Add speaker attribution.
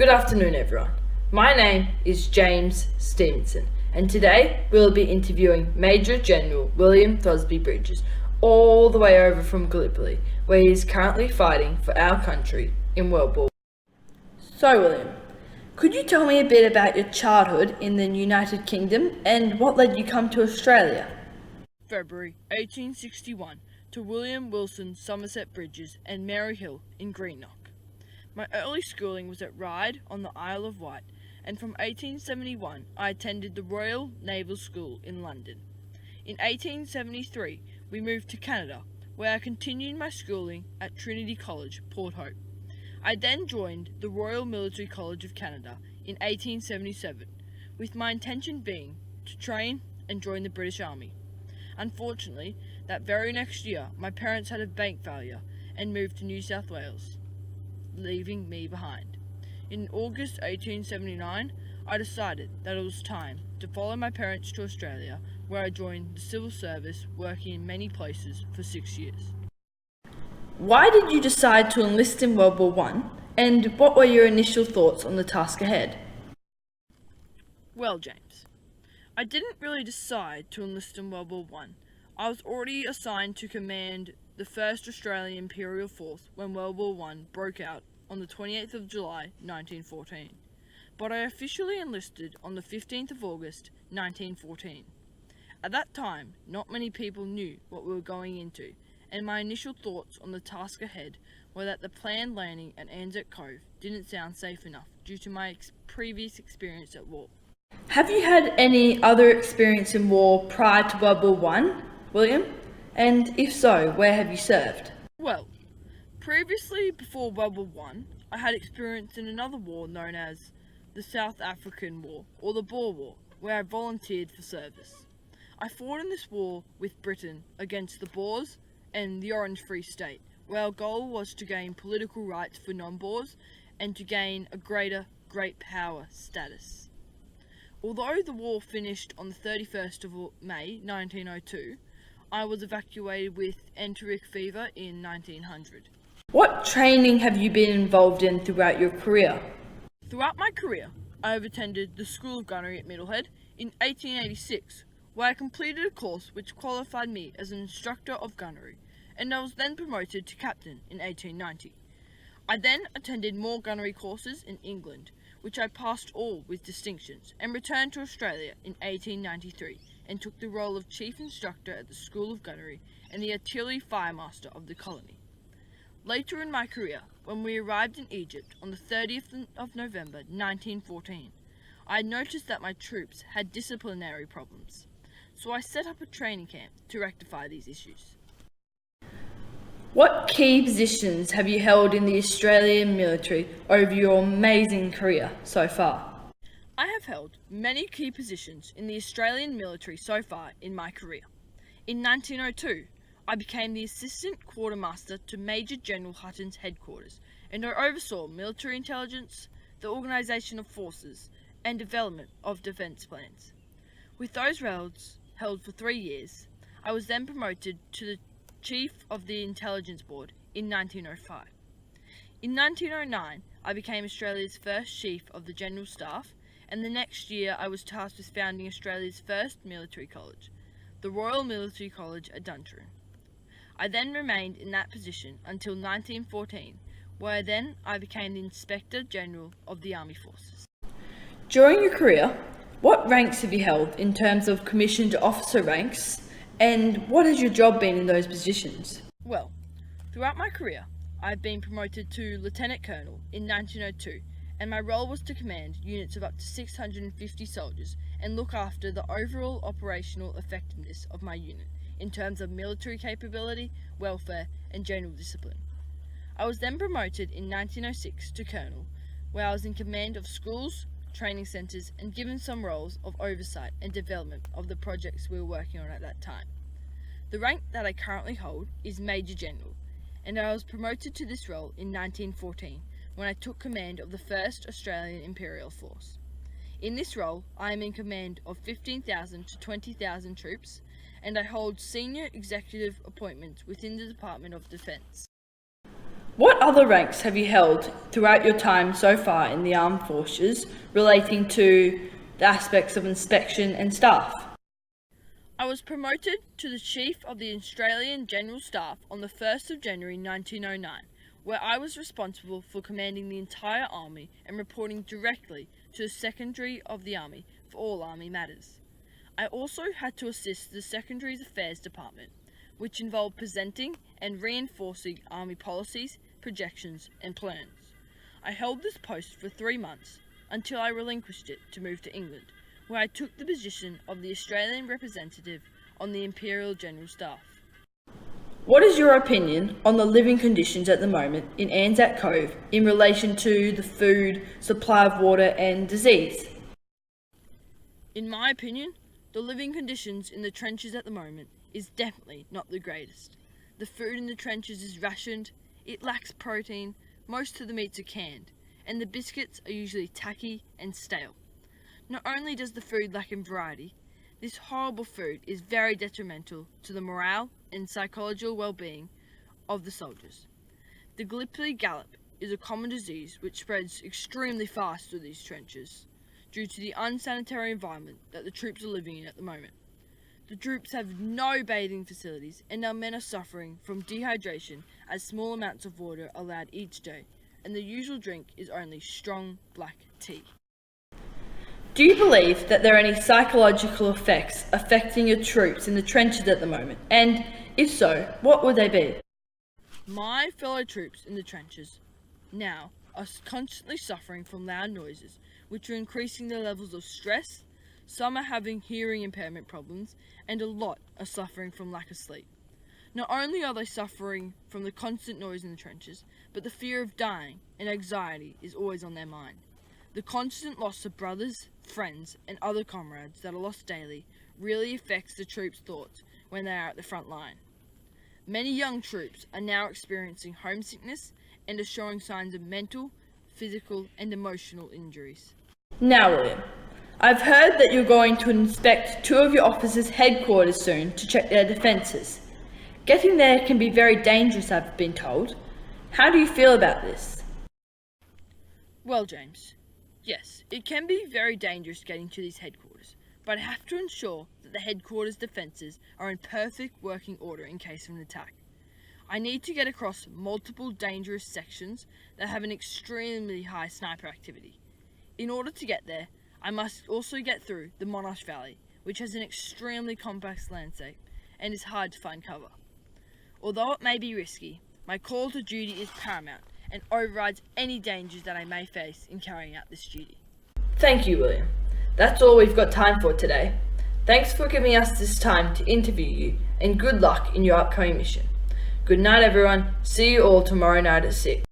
Speaker 1: Good afternoon, everyone. My name is James Stevenson, and today we'll be interviewing Major General William Throsby Bridges, all the way over from Gallipoli, where he is currently fighting for our country in World War I. So, William, could you tell me a bit about your childhood in the United Kingdom and what led you come to Australia?
Speaker 2: February 1861 to William Wilson Somerset Bridges and Mary Hill in Greenock. My early schooling was at Ryde on the Isle of Wight, and from 1871 I attended the Royal Naval School in London. In 1873 we moved to Canada, where I continued my schooling at Trinity College, Port Hope. I then joined the Royal Military College of Canada in 1877, with my intention being to train and join the British Army. Unfortunately, that very next year my parents had a bank failure and moved to New South Wales, leaving me behind. In August 1879, I decided that it was time to follow my parents to Australia, where I joined the civil service, working in many places for 6 years.
Speaker 1: Why did you decide to enlist in World War I, and what were your initial thoughts on the task ahead?
Speaker 2: Well, James, I didn't really decide to enlist in World War I. I was already assigned to command the 1st Australian Imperial Force when World War I broke out on the 28th of July 1914, but I officially enlisted on the 15th of August 1914. At that time, not many people knew what we were going into, and my initial thoughts on the task ahead were that the planned landing at Anzac Cove didn't sound safe enough due to my previous experience at war.
Speaker 1: Have you had any other experience in war prior to World War I, William? And if so, where have you served?
Speaker 2: Well, previously, before World War I had experience in another war known as the South African War, or the Boer War, where I volunteered for service. I fought in this war with Britain against the Boers and the Orange Free State, where our goal was to gain political rights for non-Boers and to gain a greater great power status. Although the war finished on the 31st of May 1902, I was evacuated with enteric fever in 1900.
Speaker 1: What training have you been involved in throughout your career?
Speaker 2: Throughout my career, I have attended the School of Gunnery at Middlehead in 1886, where I completed a course which qualified me as an instructor of gunnery, and I was then promoted to captain in 1890. I then attended more gunnery courses in England, which I passed all with distinctions, and returned to Australia in 1893 and took the role of chief instructor at the School of Gunnery and the artillery firemaster of the colony. Later in my career, when we arrived in Egypt on the 30th of November 1914, I had noticed that my troops had disciplinary problems, so I set up a training camp to rectify these issues.
Speaker 1: What key positions have you held in the Australian military over your amazing career so far?
Speaker 2: I have held many key positions in the Australian military so far in my career. In 1902, I became the Assistant Quartermaster to Major General Hutton's headquarters, and I oversaw military intelligence, the organisation of forces, and development of defence plans. With those roles held for 3 years, I was then promoted to the Chief of the Intelligence Board in 1905. In 1909, I became Australia's first Chief of the General Staff, and the next year I was tasked with founding Australia's first military college, the Royal Military College at Duntroon. I then remained in that position until 1914, where I became the Inspector General of the Army Forces.
Speaker 1: During your career, what ranks have you held in terms of commissioned officer ranks, and what has your job been in those positions?
Speaker 2: Well, throughout my career, I've been promoted to Lieutenant Colonel in 1902, and my role was to command units of up to 650 soldiers and look after the overall operational effectiveness of my unit in terms of military capability, welfare, and general discipline. I was then promoted in 1906 to Colonel, where I was in command of schools, training centres, and given some roles of oversight and development of the projects we were working on at that time. The rank that I currently hold is Major General, and I was promoted to this role in 1914 when I took command of the 1st Australian Imperial Force. In this role, I am in command of 15,000 to 20,000 troops, and I hold senior executive appointments within the Department of Defence.
Speaker 1: What other ranks have you held throughout your time so far in the armed forces relating to the aspects of inspection and staff?
Speaker 2: I was promoted to the Chief of the Australian General Staff on the 1st of January 1909, where I was responsible for commanding the entire Army and reporting directly to the Secretary of the Army for all Army matters. I also had to assist the Secretary's Affairs Department, which involved presenting and reinforcing Army policies, projections and plans. I held this post for 3 months until I relinquished it to move to England, where I took the position of the Australian representative on the Imperial General Staff.
Speaker 1: What is your opinion on the living conditions at the moment in Anzac Cove in relation to the food, supply of water and disease?
Speaker 2: In my opinion, the living conditions in the trenches at the moment is definitely not the greatest. The food in the trenches is rationed, it lacks protein, most of the meats are canned, and the biscuits are usually tacky and stale. Not only does the food lack in variety, this horrible food is very detrimental to the morale and psychological well-being of the soldiers. The Gallipoli gallop is a common disease which spreads extremely fast through these trenches due to the unsanitary environment that the troops are living in at the moment. The troops have no bathing facilities and our men are suffering from dehydration as small amounts of water are allowed each day, and the usual drink is only strong black tea.
Speaker 1: Do you believe that there are any psychological effects affecting your troops in the trenches at the moment? And if so, what would they be?
Speaker 2: My fellow troops in the trenches now are constantly suffering from loud noises, which are increasing their levels of stress. Some are having hearing impairment problems, and a lot are suffering from lack of sleep. Not only are they suffering from the constant noise in the trenches, but the fear of dying and anxiety is always on their mind. The constant loss of brothers, friends, and other comrades that are lost daily really affects the troops' thoughts when they are at the front line. Many young troops are now experiencing homesickness and are showing signs of mental, physical, and emotional injuries.
Speaker 1: Now, William, I've heard that you're going to inspect 2 of your officers' headquarters soon to check their defences. Getting there can be very dangerous, I've been told. How do you feel about this?
Speaker 2: Well, James, yes, it can be very dangerous getting to these headquarters, but I have to ensure that the headquarters defences are in perfect working order in case of an attack. I need to get across multiple dangerous sections that have an extremely high sniper activity. In order to get there, I must also get through the Monash Valley, which has an extremely complex landscape and is hard to find cover. Although it may be risky, my call to duty is paramount and overrides any dangers that I may face in carrying out this duty.
Speaker 1: Thank you, William. That's all we've got time for today. Thanks for giving us this time to interview you, and good luck in your upcoming mission. Good night, everyone. See you all tomorrow night at 6.